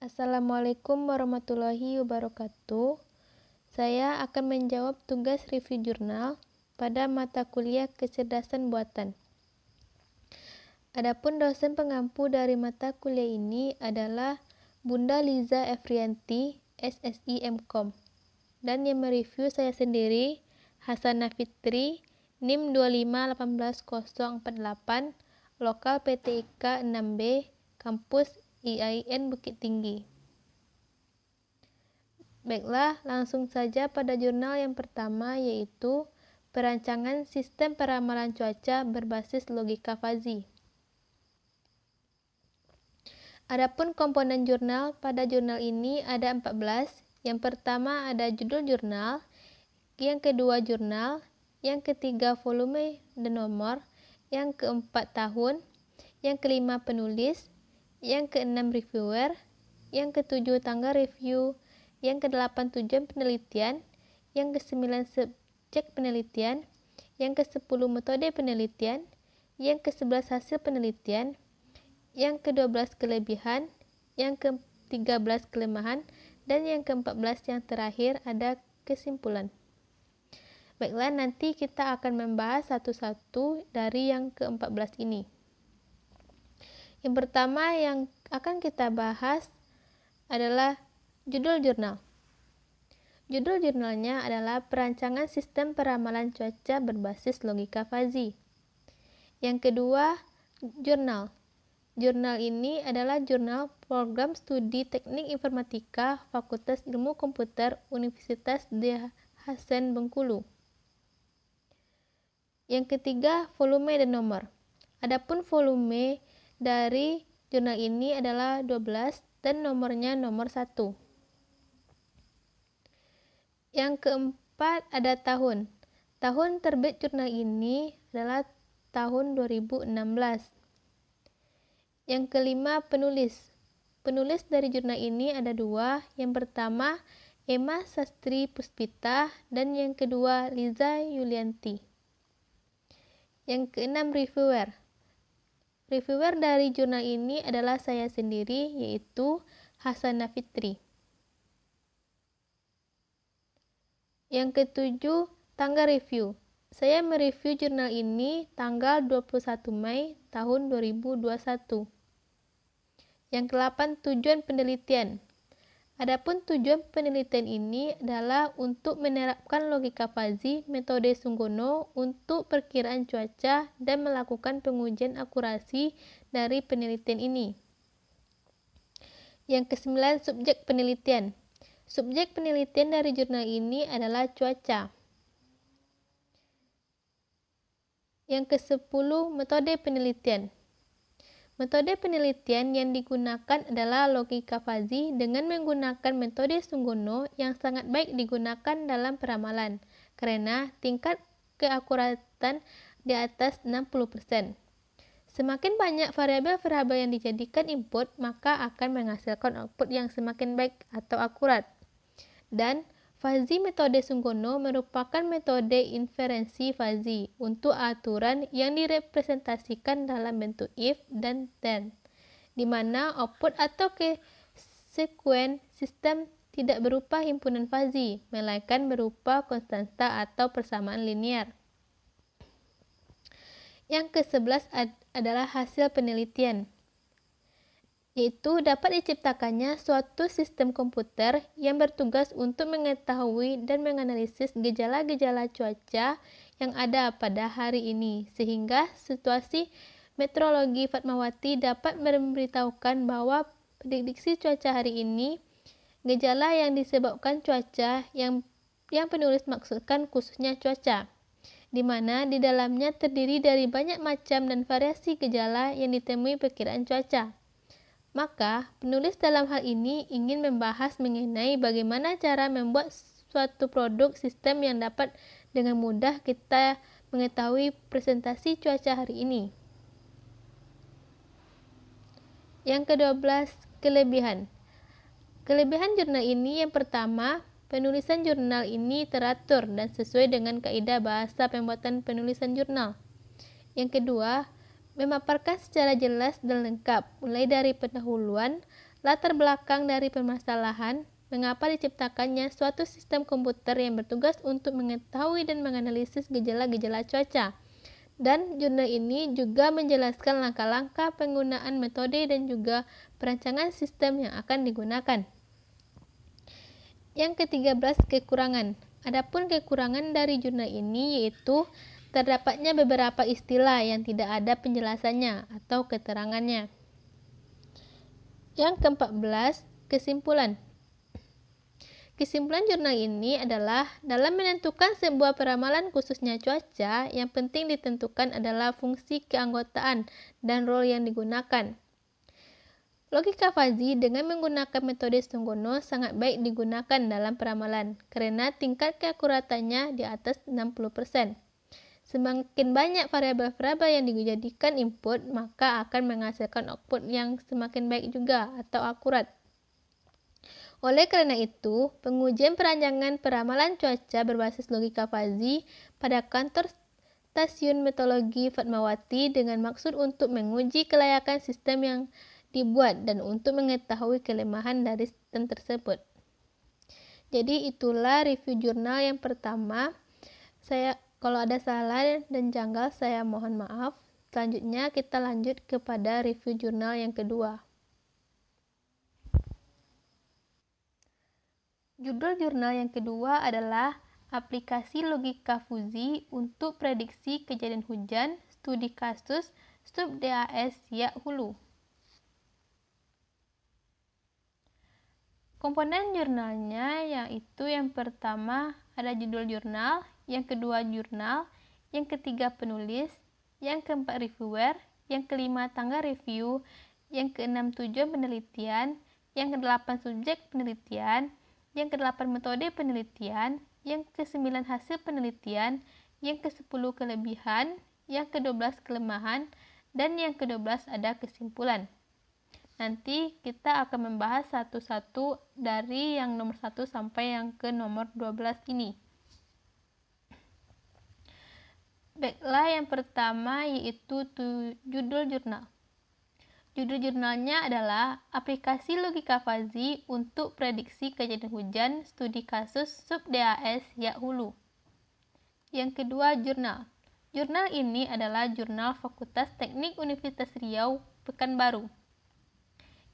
Assalamualaikum warahmatullahi wabarakatuh. Saya akan menjawab tugas review jurnal pada mata kuliah Kecerdasan Buatan. Adapun dosen pengampu dari mata kuliah ini adalah Bunda Liza Efrianti, SSI MKom. Dan yang mereview saya sendiri, Hasanah Fitri, NIM 2518048, lokal PT IKA 6B, kampus IAIN Bukit Tinggi. Baiklah, langsung saja pada jurnal yang pertama, yaitu Perancangan Sistem Peramalan Cuaca Berbasis Logika Fuzzy. Adapun komponen jurnal, pada jurnal ini ada 14. Yang pertama ada judul jurnal, yang kedua jurnal, yang ketiga volume dan nomor, yang keempat tahun, yang kelima penulis, yang keenam reviewer, yang ketujuh tanggal review, yang kedelapan tujuan penelitian, yang kesembilan subjek penelitian, yang kesepuluh metode penelitian, yang kesebelas hasil penelitian, yang ke-12 kelebihan, yang ke-13 kelemahan, dan yang ke-14 yang terakhir ada kesimpulan. Baiklah, nanti kita akan membahas satu-satu dari yang ke-14 ini. Yang pertama yang akan kita bahas adalah judul jurnal. Judul jurnalnya adalah Perancangan Sistem Peramalan Cuaca Berbasis Logika Fuzzy. Yang kedua, jurnal. Jurnal ini adalah jurnal Program Studi Teknik Informatika Fakultas Ilmu Komputer Universitas Dya Hasan Bengkulu. Yang ketiga, volume dan nomor. Adapun volume dari jurnal ini adalah 12 dan nomornya nomor 1. Yang keempat ada tahun. Tahun terbit jurnal ini adalah tahun 2016. Yang kelima penulis. Penulis dari jurnal ini ada 2. Yang pertama Emma Sastri Puspita dan yang kedua Liza Yulianti. Yang keenam reviewer. Reviewer dari jurnal ini adalah saya sendiri, yaitu Hasanah Fitri. Yang ketujuh, tanggal review. Saya mereview jurnal ini tanggal 21 Mei tahun 2021. Yang ke-8, tujuan penelitian. Adapun tujuan penelitian ini adalah untuk menerapkan logika fuzzy metode Sunggono untuk perkiraan cuaca dan melakukan pengujian akurasi dari penelitian ini. Yang ke-9, subjek penelitian. Subjek penelitian dari jurnal ini adalah cuaca. Yang ke-10, metode penelitian. Metode penelitian yang digunakan adalah logika fuzzy dengan menggunakan metode Sunggono yang sangat baik digunakan dalam peramalan, karena tingkat keakuratan di atas 60%. Semakin banyak variabel-variabel yang dijadikan input, maka akan menghasilkan output yang semakin baik atau akurat. Dan fuzzy metode Sunggono merupakan metode inferensi fuzzy untuk aturan yang direpresentasikan dalam bentuk if dan then, di mana output atau sekuen sistem tidak berupa himpunan fuzzy, melainkan berupa konstanta atau persamaan linear. Yang ke-11 adalah hasil penelitian, yaitu dapat diciptakannya suatu sistem komputer yang bertugas untuk mengetahui dan menganalisis gejala-gejala cuaca yang ada pada hari ini, sehingga situasi meteorologi Fatmawati dapat memberitahukan bahwa prediksi cuaca hari ini, gejala yang disebabkan cuaca yang penulis maksudkan khususnya cuaca, di mana di dalamnya terdiri dari banyak macam dan variasi gejala yang ditemui perkiraan cuaca. Maka, penulis dalam hal ini ingin membahas mengenai bagaimana cara membuat suatu produk sistem yang dapat dengan mudah kita mengetahui presentasi cuaca hari ini. Yang ke-12, kelebihan. Kelebihan jurnal ini yang pertama, penulisan jurnal ini teratur dan sesuai dengan kaidah bahasa pembuatan penulisan jurnal. Yang kedua, memaparkan secara jelas dan lengkap, mulai dari pendahuluan, Latar belakang dari permasalahan, mengapa diciptakannya suatu sistem komputer yang bertugas untuk mengetahui dan menganalisis gejala-gejala cuaca. Dan jurnal ini juga menjelaskan langkah-langkah penggunaan metode dan juga perancangan sistem yang akan digunakan. Yang ke-13, kekurangan. Adapun kekurangan dari jurnal ini yaitu terdapatnya beberapa istilah yang tidak ada penjelasannya atau keterangannya. Yang ke-14, kesimpulan. Kesimpulan jurnal ini adalah dalam menentukan sebuah peramalan khususnya cuaca, yang penting ditentukan adalah fungsi keanggotaan dan role yang digunakan. Logika fuzzy dengan menggunakan metode Sunggono sangat baik digunakan dalam peramalan karena tingkat keakuratannya di atas 60%. Semakin banyak variabel-variabel yang dijadikan input, maka akan menghasilkan output yang semakin baik juga atau akurat. Oleh karena itu, pengujian perancangan peramalan cuaca berbasis logika fuzzy pada kantor stasiun meteorologi Fatmawati dengan maksud untuk menguji kelayakan sistem yang dibuat dan untuk mengetahui kelemahan dari sistem tersebut. Jadi itulah review jurnal yang pertama. Kalau ada salah dan janggal saya mohon maaf. Selanjutnya kita lanjut kepada review jurnal yang kedua. Judul jurnal yang kedua adalah Aplikasi Logika Fuzzy untuk Prediksi Kejadian Hujan, Studi Kasus SubDAS Siak Hulu. Komponen jurnalnya yaitu yang pertama ada judul jurnal, yang kedua jurnal, yang ketiga penulis, yang keempat reviewer, yang kelima tanggal review, yang keenam tujuan penelitian, yang kedelapan subjek penelitian, yang kedelapan metode penelitian, yang kesembilan hasil penelitian, yang kesepuluh kelebihan, yang kedua-belas kelemahan, dan yang kedua-belas ada kesimpulan. Nanti kita akan membahas satu-satu dari yang nomor 1 sampai yang ke nomor 12 ini. Baiklah, yang pertama yaitu judul jurnal. Judul jurnalnya adalah Aplikasi Logika Fuzzy untuk Prediksi Kejadian Hujan, Studi Kasus SubDAS Siak Hulu. Yang kedua, jurnal. Jurnal ini adalah jurnal Fakultas Teknik Universitas Riau, Pekanbaru.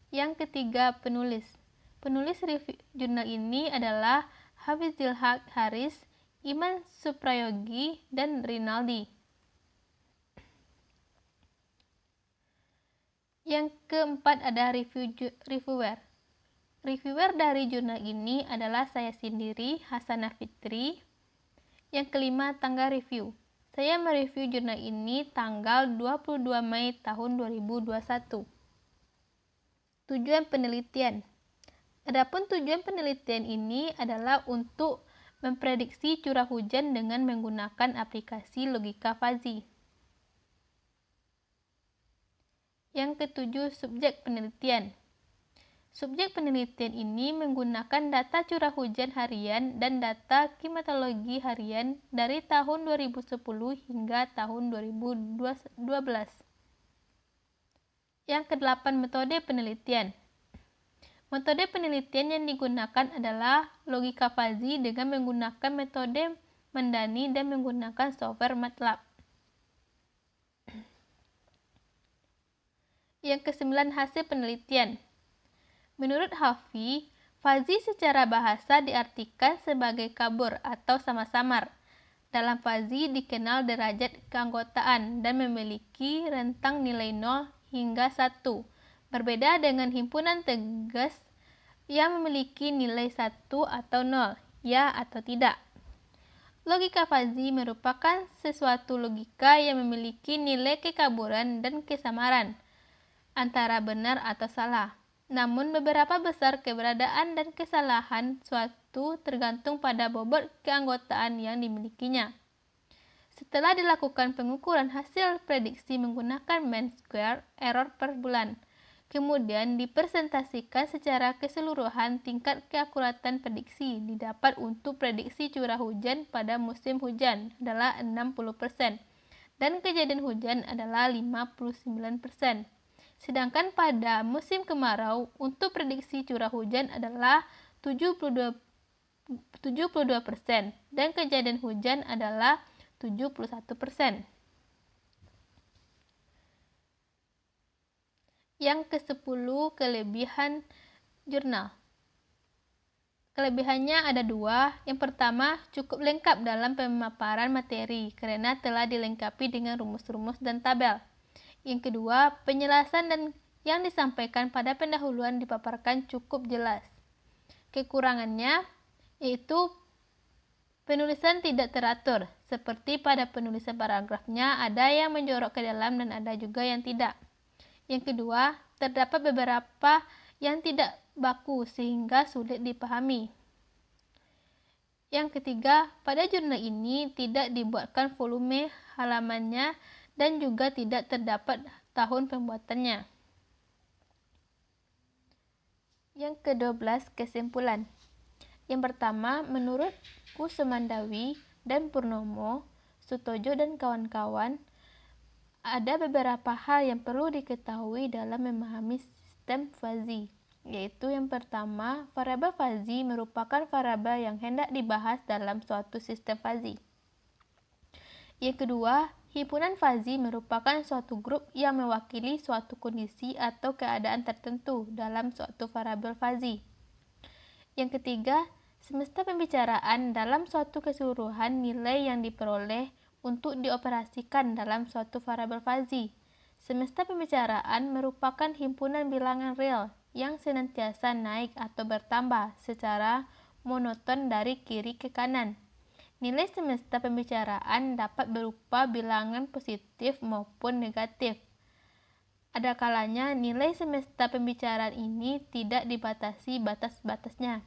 Yang ketiga, penulis. Penulis review jurnal ini adalah Hafizil Haq Haris, Iman Suprayogi, dan Rinaldi. Yang keempat ada reviewer. Reviewer dari jurnal ini adalah saya sendiri, Hasanah Fitri. Yang kelima, tanggal review. Saya mereview jurnal ini tanggal 22 Mei tahun 2021. Tujuan penelitian. Adapun tujuan penelitian ini adalah untuk memprediksi curah hujan dengan menggunakan aplikasi logika fuzzy. Yang ketujuh, subjek penelitian. Subjek penelitian ini menggunakan data curah hujan harian dan data klimatologi harian dari tahun 2010 hingga tahun 2012. Yang kedelapan, metode penelitian. Metode penelitian yang digunakan adalah logika fuzzy dengan menggunakan metode Mandani dan menggunakan software MATLAB. Yang kesembilan, hasil penelitian. Menurut Hafi, fuzzy secara bahasa diartikan sebagai kabur atau samar-samar. Dalam fuzzy dikenal derajat keanggotaan dan memiliki rentang nilai 0 hingga 1. Berbeda dengan himpunan tegas yang memiliki nilai 1 atau 0, ya atau tidak. Logika fuzzy merupakan sesuatu logika yang memiliki nilai kekaburan dan kesamaran antara benar atau salah. Namun beberapa besar keberadaan dan kesalahan suatu tergantung pada bobot keanggotaan yang dimilikinya. Setelah dilakukan pengukuran hasil prediksi menggunakan mean square error per bulan, kemudian dipresentasikan secara keseluruhan, tingkat keakuratan prediksi didapat untuk prediksi curah hujan pada musim hujan adalah 60% dan kejadian hujan adalah 59%. Sedangkan pada musim kemarau untuk prediksi curah hujan adalah 72% dan kejadian hujan adalah 71%. Yang ke-10, kelebihan jurnal. Kelebihannya ada dua. Yang pertama, cukup lengkap dalam pemaparan materi karena telah dilengkapi dengan rumus-rumus dan tabel. Yang kedua, penjelasan dan yang disampaikan pada pendahuluan dipaparkan cukup jelas. Kekurangannya yaitu penulisan tidak teratur, seperti pada penulisan paragrafnya ada yang menjorok ke dalam dan ada juga yang tidak. Yang kedua, terdapat beberapa yang tidak baku sehingga sulit dipahami. Yang ketiga, pada jurnal ini tidak dibuatkan volume halamannya dan juga tidak terdapat tahun pembuatannya. Yang ke-12, kesimpulan. Yang pertama, menurut Kusumandawi dan Purnomo, Sutojo dan kawan-kawan, ada beberapa hal yang perlu diketahui dalam memahami sistem fazi, yaitu yang pertama, variabel fazi merupakan variabel yang hendak dibahas dalam suatu sistem fazi. Yang kedua, himpunan fazi merupakan suatu grup yang mewakili suatu kondisi atau keadaan tertentu dalam suatu variabel fazi. Yang ketiga, semesta pembicaraan dalam suatu keseluruhan nilai yang diperoleh untuk dioperasikan dalam suatu variabel fazi. Semesta pembicaraan merupakan himpunan bilangan real yang senantiasa naik atau bertambah secara monoton dari kiri ke kanan. Nilai semesta pembicaraan dapat berupa bilangan positif maupun negatif. Ada kalanya nilai semesta pembicaraan ini tidak dibatasi batas-batasnya.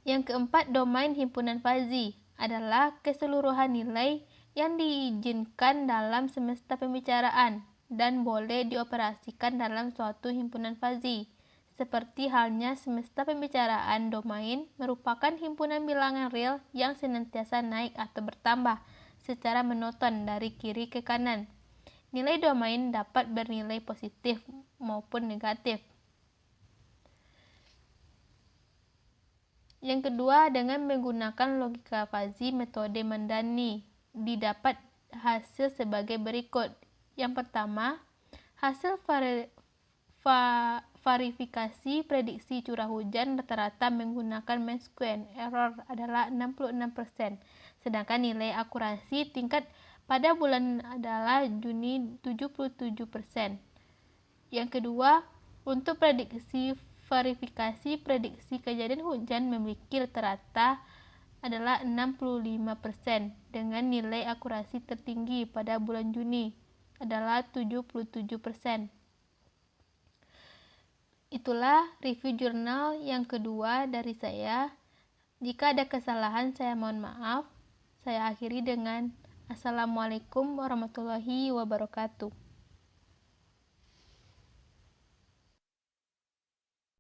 Yang keempat, domain himpunan fazi adalah keseluruhan nilai yang diizinkan dalam semesta pembicaraan dan boleh dioperasikan dalam suatu himpunan fazi. Seperti halnya semesta pembicaraan domain merupakan himpunan bilangan real yang senantiasa naik atau bertambah secara monoton dari kiri ke kanan. Nilai domain dapat bernilai positif maupun negatif. Yang kedua, dengan menggunakan logika fazi metode Mandani, didapat hasil sebagai berikut. Yang pertama, hasil verifikasi prediksi curah hujan rata-rata menggunakan mean square error adalah 66%, sedangkan nilai akurasi tingkat pada bulan adalah Juni 77%. Yang kedua, untuk verifikasi prediksi kejadian hujan memiliki rata-rata adalah 65% dengan nilai akurasi tertinggi pada bulan Juni adalah 77%. Itulah review jurnal yang kedua dari saya. Jika ada kesalahan saya mohon maaf. Saya akhiri dengan Assalamualaikum warahmatullahi wabarakatuh.